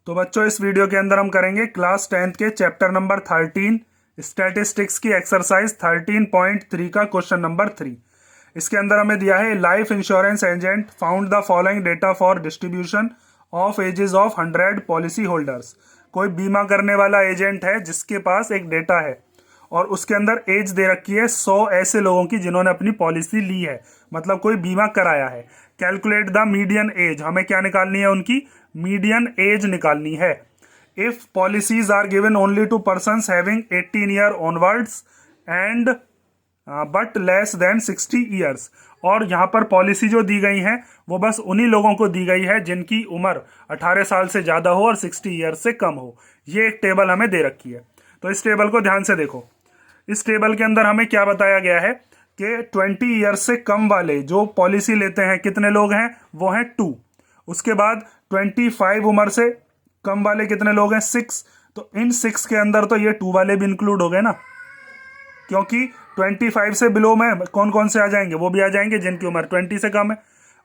तो बच्चों इस वीडियो के अंदर हम करेंगे क्लास 10th के चैप्टर नंबर 13 स्टैटिस्टिक्स की एक्सरसाइज 13.3 का क्वेश्चन नंबर 3। इसके अंदर हमें दिया है life insurance agent found the following data for distribution of ages of 100 policy holders. कोई बीमा करने वाला एजेंट है जिसके पास एक डेटा है और उसके अंदर एज दे रखी है 100 ऐसे लोगों की जिन्होंने अपनी पॉलिसी ली है, मतलब कोई बीमा कराया है। कैलकुलेट द मीडियन एज, हमें क्या निकालनी है, उनकी मीडियन एज निकालनी है। If policies are given only to persons having 18 year onwards and but less than 60 years, और यहाँ पर पॉलिसी जो दी गई है वो बस उन्हीं लोगों को दी गई है जिनकी उम्र 18 साल से ज़्यादा हो और 60 ईयर्स से कम हो। ये एक टेबल हमें दे रखी है, तो इस टेबल को ध्यान से देखो। इस टेबल के अंदर हमें क्या बताया गया है कि 20 ईयर्स से कम वाले जो पॉलिसी लेते हैं कितने लोग हैं, वो हैं 2। उसके बाद 25 उम्र से कम वाले कितने लोग हैं, 6। तो इन 6 के अंदर तो ये 2 वाले भी इंक्लूड हो गए ना, क्योंकि 25 से बिलो में कौन कौन से आ जाएंगे, वो भी आ जाएंगे जिनकी उम्र 20 से कम है।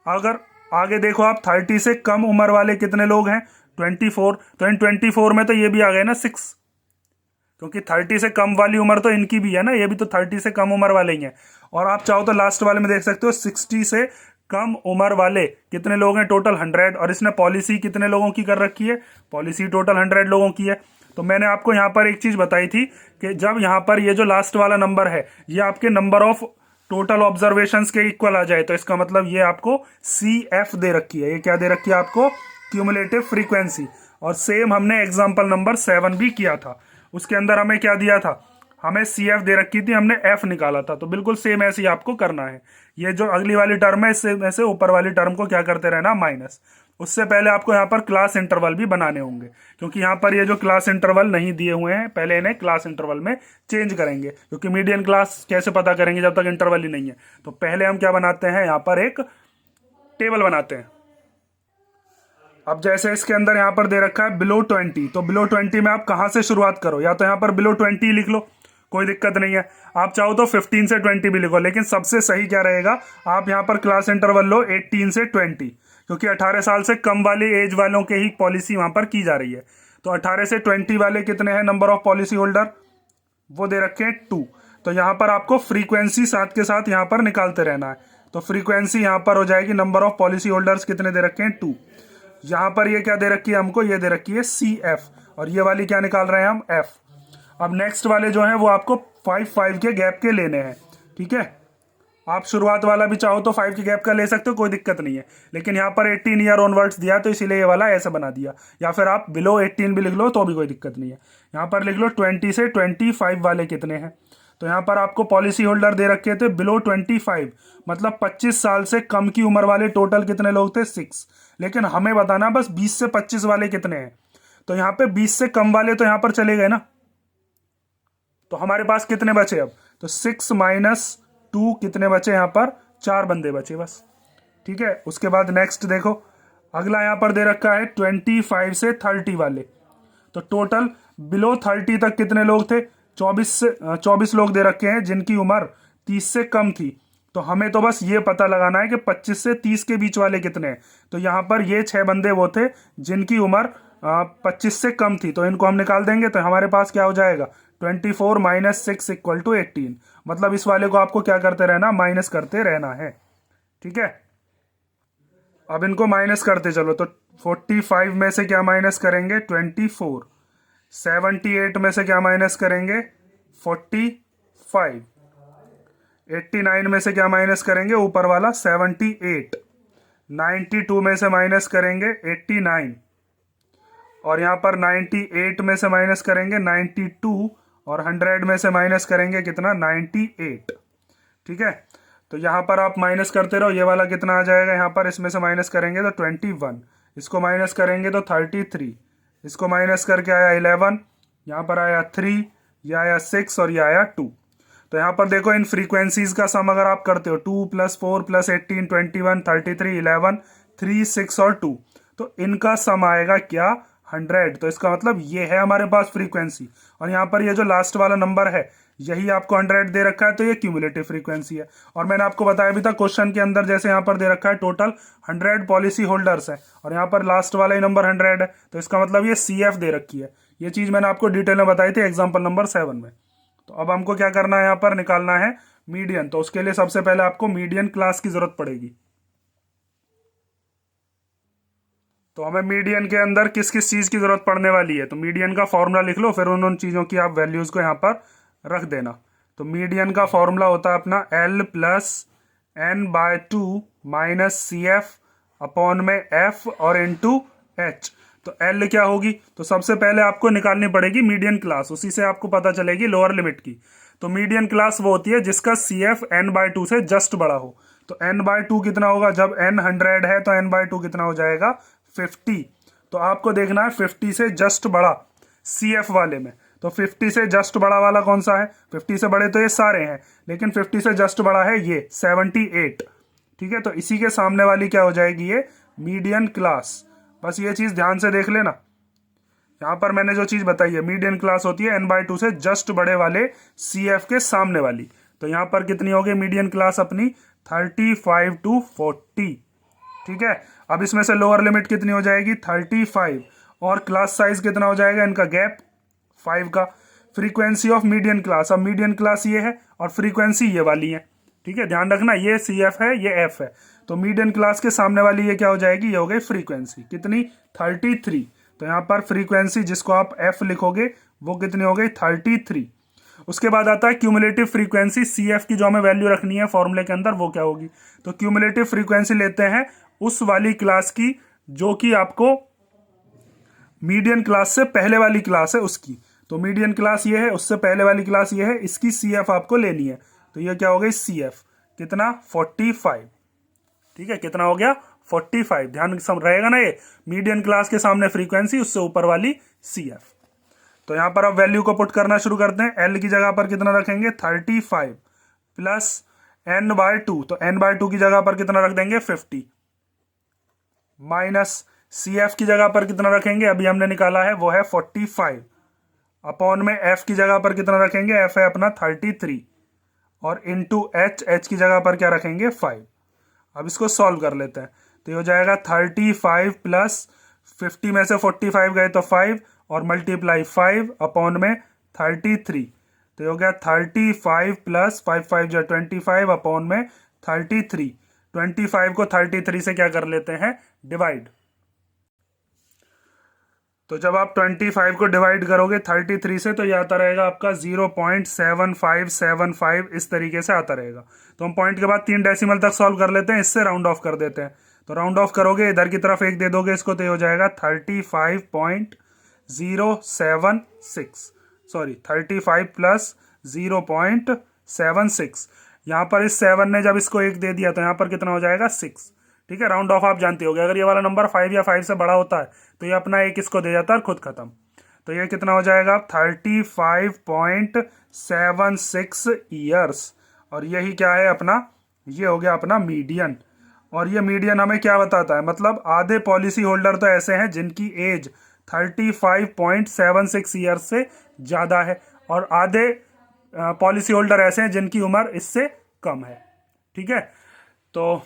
अगर आगे देखो आप 30 से कम उम्र वाले कितने लोग हैं, 24। तो इन 24 में तो ये भी आ गए ना 6, क्योंकि 30 से कम वाली उम्र तो इनकी भी है ना, ये भी तो 30 से कम उम्र वाले ही हैं। और आप चाहो तो लास्ट वाले में देख सकते हो 60 से कम उम्र वाले कितने लोग हैं, टोटल 100। और इसने पॉलिसी कितने लोगों की कर रखी है, पॉलिसी टोटल 100 लोगों की है। तो मैंने आपको यहाँ पर एक चीज बताई थी कि जब यहाँ पर ये जो लास्ट वाला नंबर है ये आपके नंबर ऑफ टोटल ऑब्जर्वेशंस के इक्वल आ जाए, तो इसका मतलब ये आपको CF दे रखी है। ये क्या दे रखी है आपको, क्यूमुलेटिव फ्रीक्वेंसी। और सेम हमने एग्जाम्पल नंबर 7 भी किया था, उसके अंदर हमें क्या दिया था, हमें CF दे रखी थी, हमने F निकाला था। तो बिल्कुल सेम ऐसे ही आपको करना है। ये जो अगली वाली टर्म है इससे में से ऊपर वाली टर्म को क्या करते रहना, माइनस। उससे पहले आपको यहाँ पर क्लास इंटरवल भी बनाने होंगे, क्योंकि यहाँ पर ये जो क्लास इंटरवल नहीं दिए हुए हैं, पहले इन्हें क्लास इंटरवल में चेंज करेंगे, क्योंकि मीडियन क्लास कैसे पता करेंगे जब तक इंटरवल ही नहीं है। तो पहले हम क्या बनाते हैं, यहाँ पर एक टेबल बनाते हैं। अब जैसे इसके अंदर यहाँ पर दे रखा है बिलो 20, तो बिलो 20 में आप कहाँ से शुरुआत करो, या तो यहाँ पर बिलो 20 लिख लो, कोई दिक्कत नहीं है। आप चाहो तो 15 से 20 भी लिखो, लेकिन सबसे सही क्या रहेगा, आप यहाँ पर क्लास इंटरवल लो 18 से 20, क्योंकि 18 साल से कम वाली एज वालों के ही पॉलिसी वहाँ पर की जा रही है। तो 18 से 20 वाले कितने हैं नंबर ऑफ पॉलिसी होल्डर, वो दे रखे हैं 2। तो यहाँ पर आपको फ्रीक्वेंसी साथ के साथ यहाँ पर निकालते रहना है। तो फ्रीक्वेंसी यहाँ पर हो जाएगी, नंबर ऑफ पॉलिसी होल्डर्स कितने दे रखे हैं 2। यहाँ पर ये क्या दे रखी है हमको, ये दे रखी है CF, और ये वाली क्या निकाल रहे हैं हम, F। अब नेक्स्ट वाले जो हैं वो आपको 5 के गैप के लेने हैं, ठीक है। आप शुरुआत वाला भी चाहो तो 5 के गैप का ले सकते हो, कोई दिक्कत नहीं है, लेकिन यहाँ पर 18 ईयर ऑनवर्ड्स दिया तो इसीलिए ये वाला ऐसा बना दिया। या फिर आप बिलो 18 भी लिख लो तो भी कोई दिक्कत नहीं है। यहाँ पर लिख लो 20 से 25 वाले कितने हैं। तो यहाँ पर आपको पॉलिसी होल्डर दे रखे थे बिलो 25, मतलब 25 साल से कम की उम्र वाले टोटल कितने लोग थे, 6। लेकिन हमें बताना बस 20 से 25 वाले कितने हैं। तो यहाँ पे 20 से कम वाले तो यहाँ पर चले गए ना, तो हमारे पास कितने बचे अब, तो 6 - 2 कितने बचे, यहाँ पर 4 बंदे बचे बस, ठीक है। उसके बाद नेक्स्ट देखो, अगला यहाँ पर दे रखा है 25 से 30 वाले। तो टोटल बिलो 30 तक कितने लोग थे, 24 लोग दे रखे हैं जिनकी उम्र 30 से कम थी। तो हमें तो बस ये पता लगाना है कि 25 से 30 के बीच वाले कितने हैं। तो यहाँ पर ये 6 बंदे वो थे जिनकी उम्र 25 से कम थी, तो इनको हम निकाल देंगे। तो हमारे पास क्या हो जाएगा, 24 - 6 = 18। मतलब इस वाले को आपको क्या करते रहना, माइनस करते रहना है, ठीक है। अब इनको माइनस करते चलो, तो 45 में से क्या माइनस करेंगे, 24। 78 में से क्या माइनस करेंगे, 45। 89 में से क्या माइनस करेंगे, ऊपर वाला 78। 92 में से माइनस करेंगे 89, और यहाँ पर 98 में से माइनस करेंगे 92, और 100 में से माइनस करेंगे कितना, 98, ठीक है। तो यहाँ पर आप माइनस करते रहो, ये वाला कितना आ जाएगा, यहाँ पर इसमें से माइनस करेंगे तो 21, इसको माइनस करेंगे तो 33, इसको माइनस करके आया 11, यहाँ पर आया 3, यह आया 6, और यह आया 2। तो यहाँ पर देखो इन फ्रीक्वेंसीज का सम अगर आप करते हो, 2 + 4 + 18 21 33 11 3 6 और 2, तो इनका सम आएगा क्या, 100। तो इसका मतलब ये है हमारे पास फ्रीक्वेंसी। और यहाँ पर ये जो लास्ट वाला नंबर है यही आपको 100 दे रखा है, तो ये क्यूमुलेटिव फ्रीक्वेंसी है। और मैंने आपको बताया भी था क्वेश्चन के अंदर, जैसे यहाँ पर दे रखा है टोटल 100 पॉलिसी होल्डर्स है और यहाँ पर लास्ट वाला ही नंबर 100 है, तो इसका मतलब ये CF दे रखी है। ये चीज़ मैंने आपको डिटेल में बताई थी एग्जाम्पल नंबर 7 में। तो अब हमको क्या करना है, यहाँ पर निकालना है मीडियन। तो उसके लिए सबसे पहले आपको मीडियन क्लास की जरूरत पड़ेगी। तो हमें मीडियन के अंदर किस किस चीज़ की जरूरत पड़ने वाली है, तो मीडियन का फॉर्मूला लिख लो, फिर उन चीज़ों की आप वैल्यूज को यहाँ पर रख देना। तो मीडियन का फॉर्मूला होता है अपना L plus N/2 minus CF upon में F और इंटू H। तो L क्या होगी, तो सबसे पहले आपको निकालनी पड़ेगी मीडियन क्लास, उसी से आपको पता चलेगी लोअर लिमिट की। तो मीडियन क्लास वो होती है जिसका CF N/2 से जस्ट बड़ा हो। तो N/2 कितना होगा, जब N 100 है तो N/2 कितना हो जाएगा 50। तो आपको देखना है 50 से जस्ट बड़ा CF वाले में। तो 50 से जस्ट बड़ा वाला कौन सा है, 50 से बड़े तो ये सारे हैं, लेकिन 50 से जस्ट बड़ा है ये 78। ठीक है, तो इसी के सामने वाली क्या हो जाएगी, ये मीडियन क्लास। बस ये चीज़ ध्यान से देख लेना। यहाँ पर मैंने जो चीज़ बताई है, मीडियन क्लास होती है N/2 से जस्ट बड़े वाले CF के सामने वाली। तो यहाँ पर कितनी होगी मीडियन क्लास अपनी, 35 to 40। ठीक है, अब इसमें से लोअर लिमिट कितनी हो जाएगी 35, और क्लास साइज कितना हो जाएगा, इनका गैप 5 का। फ्रीक्वेंसी ऑफ मीडियन क्लास, अब मीडियन क्लास ये है और फ्रीक्वेंसी ये वाली है। ठीक है, ध्यान रखना, ये CF है, ये F है। तो मीडियन क्लास के सामने वाली ये क्या हो जाएगी, ये हो गई फ्रीक्वेंसी कितनी 33। तो यहाँ पर फ्रीक्वेंसी जिसको आप F लिखोगे वो कितनी हो गई 33। उसके बाद आता है क्यूमुलेटिव फ्रीक्वेंसी। CF की जो हमें वैल्यू रखनी है फॉर्मूले के अंदर, वो क्या होगी, तो क्यूमुलेटिव फ्रीक्वेंसी लेते हैं उस वाली क्लास की जो कि आपको मीडियन क्लास से पहले वाली क्लास है उसकी। तो मीडियन क्लास ये है, उससे पहले वाली क्लास ये है, इसकी CF आपको लेनी है। तो ये क्या हो गई CF कितना 45। ठीक है, कितना हो गया 45। ध्यान रहेगा ना, ये मीडियन क्लास के सामने फ्रीक्वेंसी, उससे ऊपर वाली CF। तो यहां पर अब वैल्यू को पुट करना शुरू करते हैं। L की जगह पर कितना रखेंगे 35 प्लस N/2, तो N/2 की जगह पर कितना रख देंगे 50, माइनस CF की जगह पर कितना रखेंगे, अभी हमने निकाला है वो है 45, अपॉन में F की जगह पर कितना रखेंगे, F है अपना 33, और इंटू H की जगह पर क्या रखेंगे 5। अब इसको सॉल्व कर लेते हैं। तो ये हो जाएगा 35 प्लस 50 में से 45 गए तो 5, और मल्टीप्लाई 5 अपॉन में 33। तो ये हो गया 35 प्लस 5 5 25 अपॉन में 33। 25 को 33 से क्या कर लेते हैं डिवाइड। तो जब आप 25 को डिवाइड करोगे 33 से, तो ये आता रहेगा आपका 0.7575, इस तरीके से आता रहेगा। तो हम पॉइंट के बाद 3 डेसिमल तक सॉल्व कर लेते हैं, इससे राउंड ऑफ कर देते हैं। तो राउंड ऑफ करोगे, इधर की तरफ 1 दे दोगे इसको, तो ये हो जाएगा 35.076, सॉरी 35 प्लस 0.76। यहाँ पर इस 7 ने जब इसको 1 दे दिया तो यहाँ पर कितना हो जाएगा 6। ठीक है, राउंड ऑफ आप जानते होगे, अगर ये वाला नंबर 5 या 5 से बड़ा होता है तो ये अपना 1 इसको दे जाता है, खुद खत्म। तो ये कितना हो जाएगा 35.76 ईयर्स, और यही क्या है अपना, ये हो गया अपना मीडियन। और ये मीडियन हमें क्या बताता है, मतलब आधे पॉलिसी होल्डर तो ऐसे हैं जिनकी एज 35.76 ईयर्स से ज़्यादा है, और आधे पॉलिसी होल्डर ऐसे हैं जिनकी उम्र इससे कम है। ठीक है, तो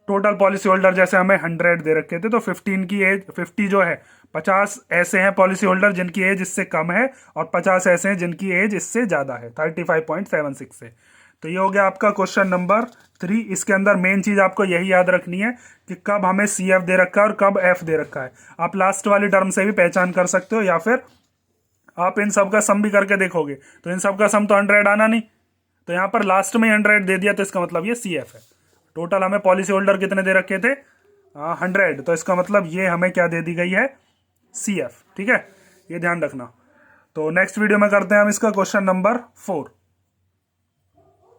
टोटल पॉलिसी होल्डर जैसे हमें 100 दे रखे थे, तो 15 की एज 50 जो है 50 ऐसे हैं पॉलिसी होल्डर जिनकी एज इससे कम है, और 50 ऐसे हैं जिनकी एज इससे ज़्यादा है 35.76 से। तो ये हो गया आपका क्वेश्चन नंबर 3। इसके अंदर मेन चीज़ आपको यही याद रखनी है कि कब हमें CF दे रखा है और कब F दे रखा है। आप लास्ट वाली टर्म से भी पहचान कर सकते हो, या फिर आप इन सब का सम भी करके देखोगे तो इन सब का सम तो 100 आना नहीं, तो यहाँ पर लास्ट में 100 दे दिया तो इसका मतलब ये CF है। टोटल हमें पॉलिसी होल्डर कितने दे रखे थे 100, तो इसका मतलब ये हमें क्या दे दी गई है CF। ठीक है, ये ध्यान रखना। तो नेक्स्ट वीडियो में करते हैं हम इसका क्वेश्चन नंबर 4।